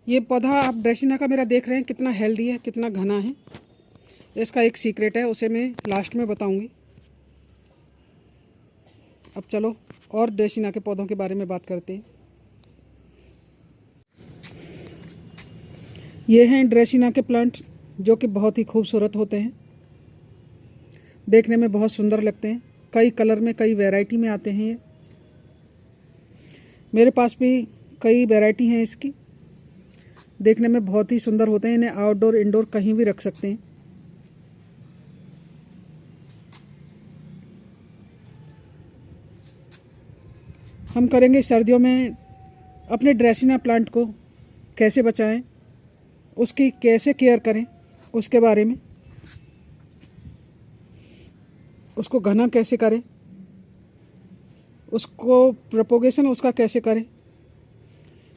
ये पौधा आप ड्रेसिना का मेरा देख रहे हैं कितना हेल्दी है, कितना घना है। इसका एक सीक्रेट है, उसे मैं लास्ट में बताऊंगी। अब चलो और ड्रेसिना के पौधों के बारे में बात करते हैं। ये हैं ड्रेसिना के प्लांट जो कि बहुत ही खूबसूरत होते हैं, देखने में बहुत सुंदर लगते हैं। कई कलर में, कई वैरायटी में आते हैं। ये मेरे पास भी कई वैरायटी हैं इसकी, देखने में बहुत ही सुंदर होते हैं। इन्हें आउटडोर इंडोर कहीं भी रख सकते हैं। हम करेंगे सर्दियों में अपने ड्रेसिना प्लांट को कैसे बचाएं, उसकी कैसे केयर करें, उसके बारे में। उसको घना कैसे करें, उसको प्रोपोगेशन उसका कैसे करें,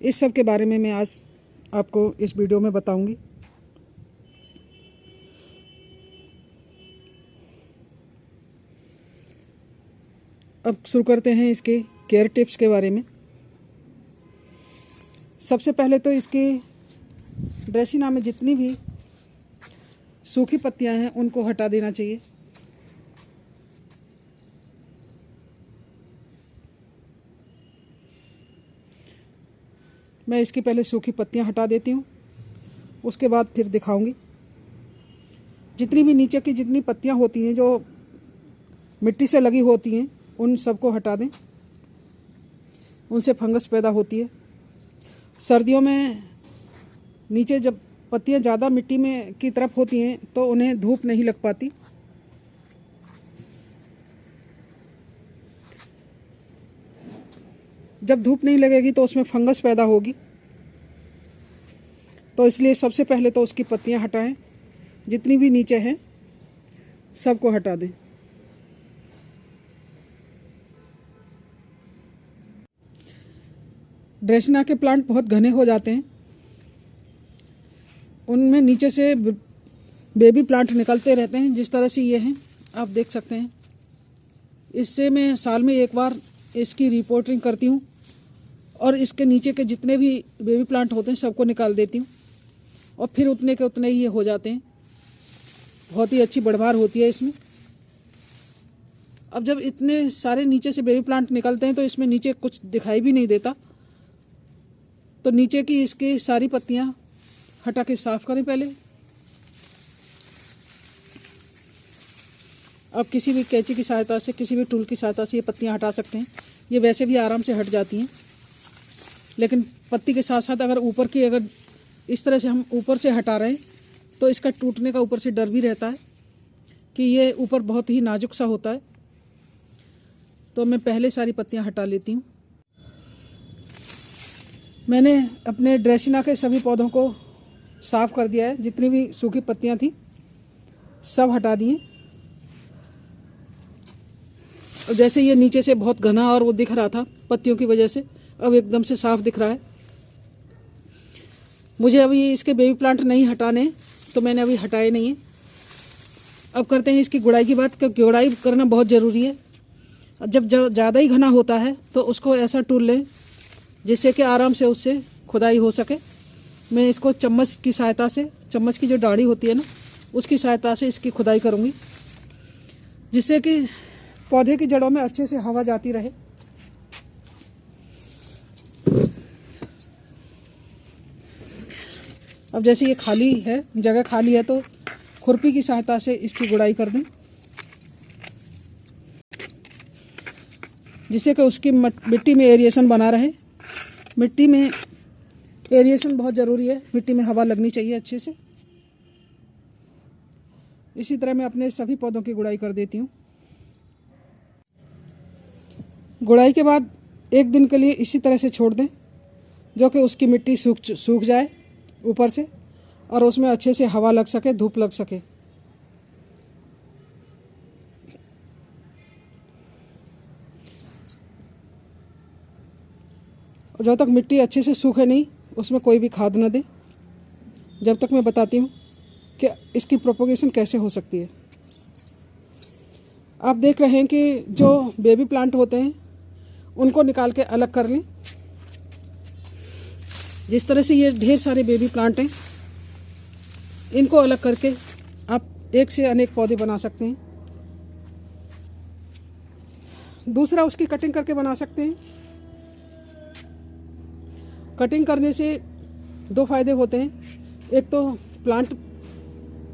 इस सब के बारे में मैं आज आपको इस वीडियो में बताऊंगी। अब शुरू करते हैं इसके केयर टिप्स के बारे में। सबसे पहले तो इसकी ड्रेसिना में जितनी भी सूखी पत्तियां हैं उनको हटा देना चाहिए। मैं इसकी पहले सूखी पत्तियां हटा देती हूँ, उसके बाद फिर दिखाऊंगी। जितनी भी नीचे की जितनी पत्तियां होती हैं जो मिट्टी से लगी होती हैं उन सबको हटा दें, उनसे फंगस पैदा होती है। सर्दियों में नीचे जब पत्तियां ज़्यादा मिट्टी में की तरफ होती हैं तो उन्हें धूप नहीं लग पाती। जब धूप नहीं लगेगी तो उसमें फंगस पैदा होगी, तो इसलिए सबसे पहले तो उसकी पत्तियां हटाएं। जितनी भी नीचे हैं सबको हटा दें। ड्रेसिना के प्लांट बहुत घने हो जाते हैं, उनमें नीचे से बेबी प्लांट निकलते रहते हैं। जिस तरह से ये हैं, आप देख सकते हैं। इससे मैं साल में एक बार इसकी रिपोर्टिंग करती हूँ और इसके नीचे के जितने भी बेबी प्लांट होते हैं सबको निकाल देती हूँ, और फिर उतने के उतने ही ये हो जाते हैं। बहुत ही अच्छी बढ़वार होती है इसमें। अब जब इतने सारे नीचे से बेबी प्लांट निकलते हैं तो इसमें नीचे कुछ दिखाई भी नहीं देता, तो नीचे की इसकी सारी पत्तियां हटा के साफ करें पहले। अब किसी भी कैंची की सहायता से, किसी भी टूल की सहायता से ये पत्तियां हटा सकते हैं। ये वैसे भी आराम से हट जाती हैं, लेकिन पत्ती के साथ साथ अगर इस तरह से हम ऊपर से हटा रहे हैं तो इसका टूटने का ऊपर से डर भी रहता है कि ये ऊपर बहुत ही नाजुक सा होता है। तो मैं पहले सारी पत्तियां हटा लेती हूँ। मैंने अपने ड्रेसिना के सभी पौधों को साफ कर दिया है। जितनी भी सूखी पत्तियां थी सब हटा दी हैं। और जैसे ये नीचे से बहुत घना और वो दिख रहा था पत्तियों की वजह से, अब एकदम से साफ दिख रहा है। मुझे अभी इसके बेबी प्लांट नहीं हटाने, तो मैंने अभी हटाए नहीं है। अब करते हैं इसकी गुड़ाई की बात, क्योंकि गुड़ाई करना बहुत ज़रूरी है। जब ज़्यादा ही घना होता है तो उसको ऐसा टूल लें जिससे कि आराम से उससे खुदाई हो सके। मैं इसको चम्मच की सहायता से, चम्मच की जो डाढ़ी होती है ना, उसकी सहायता से इसकी खुदाई करूँगी, जिससे कि पौधे की जड़ों में अच्छे से हवा जाती रहे। अब जैसे ये खाली है, जगह खाली है, तो खुरपी की सहायता से इसकी गुड़ाई कर दें, जिससे कि उसकी मिट्टी में एरिएशन बना रहे। मिट्टी में एरिएशन बहुत ज़रूरी है, मिट्टी में हवा लगनी चाहिए अच्छे से। इसी तरह मैं अपने सभी पौधों की गुड़ाई कर देती हूँ। गुड़ाई के बाद एक दिन के लिए इसी तरह से छोड़ दें, जो कि उसकी मिट्टी सूख जाए ऊपर से, और उसमें अच्छे से हवा लग सके, धूप लग सके। और जब तक मिट्टी अच्छे से सूखे नहीं, उसमें कोई भी खाद न दें, जब तक मैं बताती हूँ कि इसकी प्रोपोगेशन कैसे हो सकती है। आप देख रहे हैं कि जो बेबी प्लांट होते हैं उनको निकाल के अलग कर लें। जिस तरह से ये ढेर सारे बेबी प्लांट हैं, इनको अलग करके आप एक से अनेक पौधे बना सकते हैं। दूसरा, उसकी कटिंग करके बना सकते हैं। कटिंग करने से दो फायदे होते हैं। एक तो प्लांट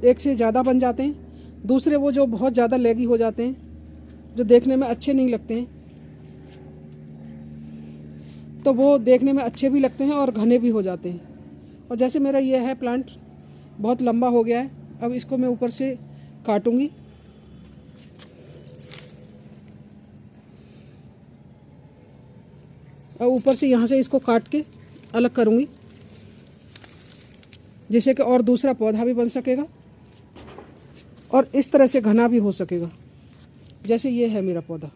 एक से ज़्यादा बन जाते हैं, दूसरे वो जो बहुत ज़्यादा लेगी हो जाते हैं, जो देखने में अच्छे नहीं लगते हैं, तो वो देखने में अच्छे भी लगते हैं और घने भी हो जाते हैं। और जैसे मेरा ये है प्लांट बहुत लंबा हो गया है, अब इसको मैं ऊपर से काटूंगी। और ऊपर से यहाँ से इसको काट के अलग करूँगी, जिससे कि और दूसरा पौधा भी बन सकेगा और इस तरह से घना भी हो सकेगा। जैसे ये है मेरा पौधा,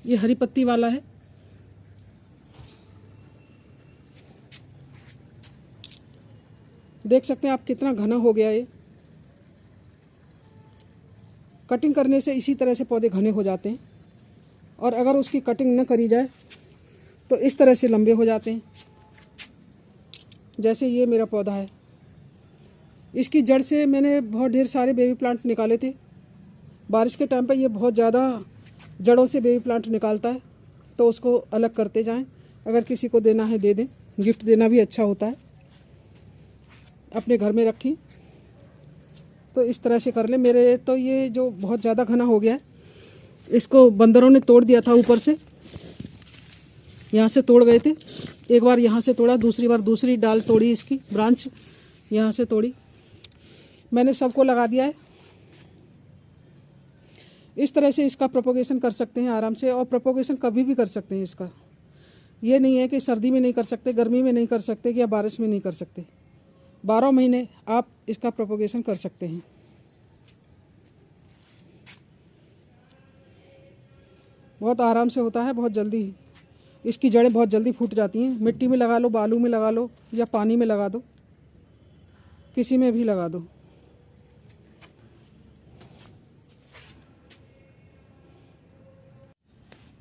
ये हरी पत्ती वाला है। देख सकते हैं आप कितना घना हो गया ये। कटिंग करने से इसी तरह से पौधे घने हो जाते हैं, और अगर उसकी कटिंग न करी जाए तो इस तरह से लंबे हो जाते हैं। जैसे ये मेरा पौधा है, इसकी जड़ से मैंने बहुत ढेर सारे बेबी प्लांट निकाले थे। बारिश के टाइम पर ये बहुत ज़्यादा जड़ों से बेबी प्लांट निकालता है, तो उसको अलग करते जाएं। अगर किसी को देना है दे दें, गिफ्ट देना भी अच्छा होता है। अपने घर में रखें तो इस तरह से कर लें। मेरे तो ये जो बहुत ज़्यादा घना हो गया है, इसको बंदरों ने तोड़ दिया था ऊपर से, यहाँ से तोड़ गए थे। एक बार यहाँ से तोड़ा, दूसरी बार दूसरी डाल तोड़ी, इसकी ब्रांच यहाँ से तोड़ी। मैंने सबको लगा दिया है। इस तरह से इसका प्रोपोगेशन कर सकते हैं आराम से, और प्रोपोगेशन कभी भी कर सकते हैं इसका। ये नहीं है कि सर्दी में नहीं कर सकते, गर्मी में नहीं कर सकते, या बारिश में नहीं कर सकते। 12 महीने आप इसका प्रोपोगेशन कर सकते हैं। बहुत आराम से होता है, बहुत जल्दी। इसकी जड़ें बहुत जल्दी फूट जाती हैं। मिट्टी में लगा लो, बालू में लगा लो, या पानी में लगा दो, किसी में भी लगा दो।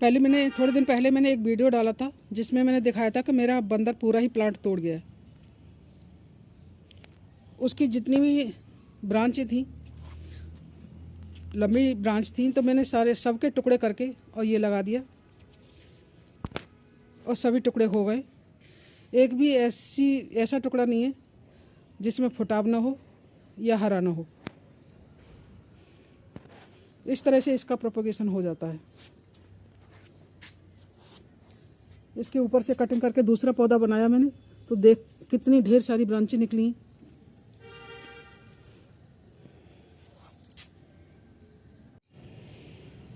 थोड़े दिन पहले मैंने एक वीडियो डाला था, जिसमें मैंने दिखाया था कि मेरा बंदर पूरा ही प्लांट तोड़ गया है। उसकी जितनी भी ब्रांचें थी, लंबी ब्रांच थी, तो मैंने सबके टुकड़े करके और ये लगा दिया, और सभी टुकड़े हो गए। एक भी ऐसा टुकड़ा नहीं है जिसमें फुटाव ना हो या हरा ना हो। इस तरह से इसका प्रोपोगेशन हो जाता है। इसके ऊपर से कटिंग करके दूसरा पौधा बनाया मैंने, तो देख कितनी ढेर सारी ब्रांचें निकली।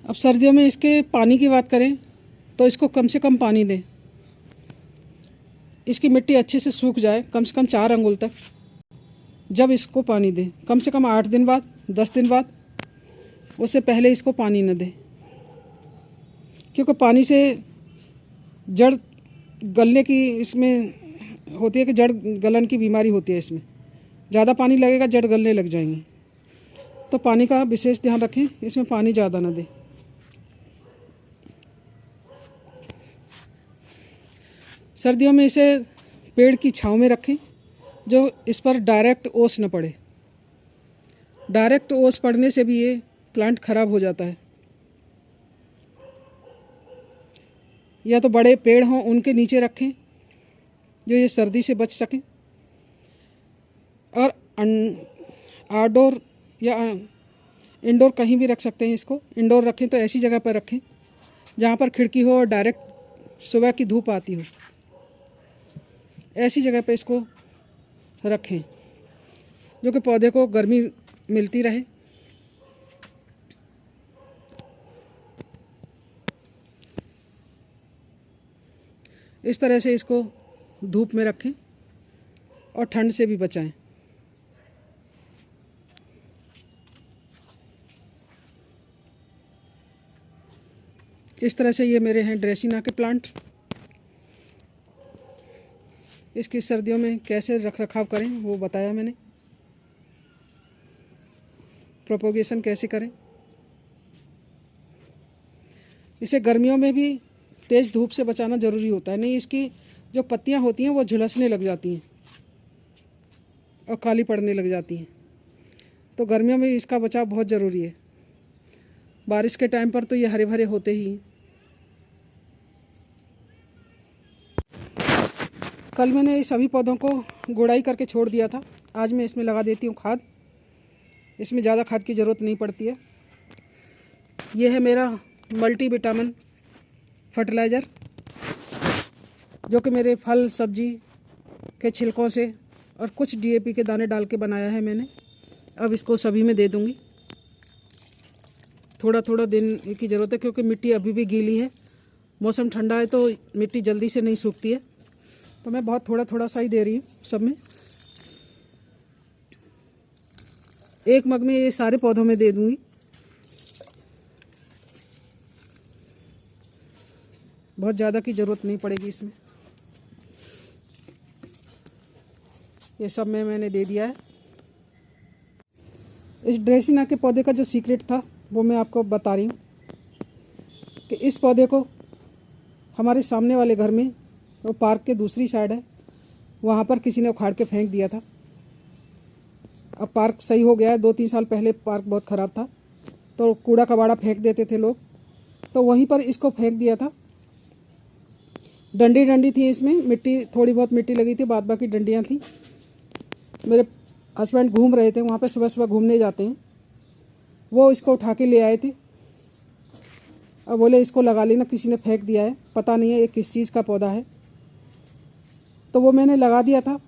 अब सर्दियों में इसके पानी की बात करें तो इसको कम से कम पानी दें। इसकी मिट्टी अच्छे से सूख जाए, कम से कम 4 अंगुल तक, जब इसको पानी दें। कम से कम 8 दिन बाद, 10 दिन बाद, उससे पहले इसको पानी न दें, क्योंकि पानी से जड़ गलने की इसमें होती है कि जड़ गलन की बीमारी होती है। इसमें ज़्यादा पानी लगेगा, जड़ गलने लग जाएंगी। तो पानी का विशेष ध्यान रखें, इसमें पानी ज़्यादा न दें। सर्दियों में इसे पेड़ की छांव में रखें, जो इस पर डायरेक्ट ओस न पड़े। डायरेक्ट ओस पड़ने से भी ये प्लांट खराब हो जाता है। या तो बड़े पेड़ हों, उनके नीचे रखें, जो ये सर्दी से बच सकें। और आउटडोर या इंडोर कहीं भी रख सकते हैं इसको। इंडोर रखें तो ऐसी जगह पर रखें जहाँ पर खिड़की हो और डायरेक्ट सुबह की धूप आती हो। ऐसी जगह पर इसको रखें जो कि पौधे को गर्मी मिलती रहे। इस तरह से इसको धूप में रखें और ठंड से भी बचाएं। इस तरह से ये मेरे हैं ड्रेसिना के प्लांट। इसकी सर्दियों में कैसे रख रखाव करें वो बताया मैंने। प्रोपोगेशन कैसे करें। इसे गर्मियों में भी तेज़ धूप से बचाना ज़रूरी होता है, नहीं इसकी जो पत्तियां होती हैं वो झुलसने लग जाती हैं और काली पड़ने लग जाती हैं। तो गर्मियों में इसका बचाव बहुत ज़रूरी है। बारिश के टाइम पर तो ये हरे भरे होते ही हैं। कल मैंने इस सभी पौधों को गुड़ाई करके छोड़ दिया था। आज मैं इसमें लगा देती हूँ खाद। इसमें ज़्यादा खाद की ज़रूरत नहीं पड़ती है। ये है मेरा मल्टीविटामिन फर्टिलाइज़र, जो कि मेरे फल सब्जी के छिलकों से और कुछ DAP के दाने डाल के बनाया है मैंने। अब इसको सभी में दे दूँगी। थोड़ा थोड़ा दिन की ज़रूरत है, क्योंकि मिट्टी अभी भी गीली है। मौसम ठंडा है तो मिट्टी जल्दी से नहीं सूखती है, तो मैं बहुत थोड़ा थोड़ा सा ही दे रही हूँ सब में। एक मग में ये सारे पौधों में दे दूँगी। बहुत ज़्यादा की ज़रूरत नहीं पड़ेगी इसमें। ये सब में मैंने दे दिया है। इस ड्रेसिना के पौधे का जो सीक्रेट था वो मैं आपको बता रही हूँ कि इस पौधे को हमारे सामने वाले घर में, वो पार्क के दूसरी साइड है, वहाँ पर किसी ने उखाड़ के फेंक दिया था। अब पार्क सही हो गया है। 2-3 साल पहले पार्क बहुत ख़राब था, तो कूड़ा कबाड़ा फेंक देते थे लोग, तो वहीं पर इसको फेंक दिया था। डंडी डंडी थी इसमें, मिट्टी थोड़ी बहुत मिट्टी लगी थी, बाद बाकी डंडियाँ थी। मेरे हस्बैंड घूम रहे थे वहाँ पे, सुबह सुबह घूमने जाते हैं, वो इसको उठा के ले आए थे। अब बोले इसको लगा लेना, किसी ने फेंक दिया है, पता नहीं है ये किस चीज़ का पौधा है। तो वो मैंने लगा दिया था।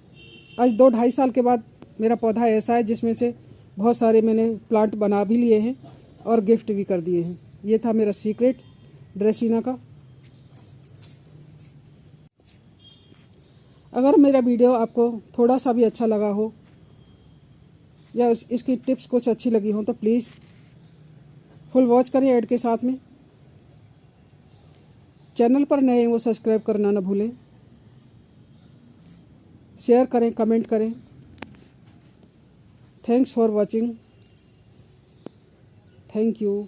आज 2-2.5 साल के बाद मेरा पौधा ऐसा है जिसमें से बहुत सारे मैंने प्लांट बना भी लिए हैं और गिफ्ट भी कर दिए हैं। ये था मेरा सीक्रेट ड्रेसिना का। अगर मेरा वीडियो आपको थोड़ा सा भी अच्छा लगा हो या इसकी टिप्स कुछ अच्छी लगी हो तो प्लीज़ फुल वॉच करें ऐड के साथ में। चैनल पर नए हैं वो सब्सक्राइब करना ना भूलें। शेयर करें, कमेंट करें। Thanks for watching. Thank you.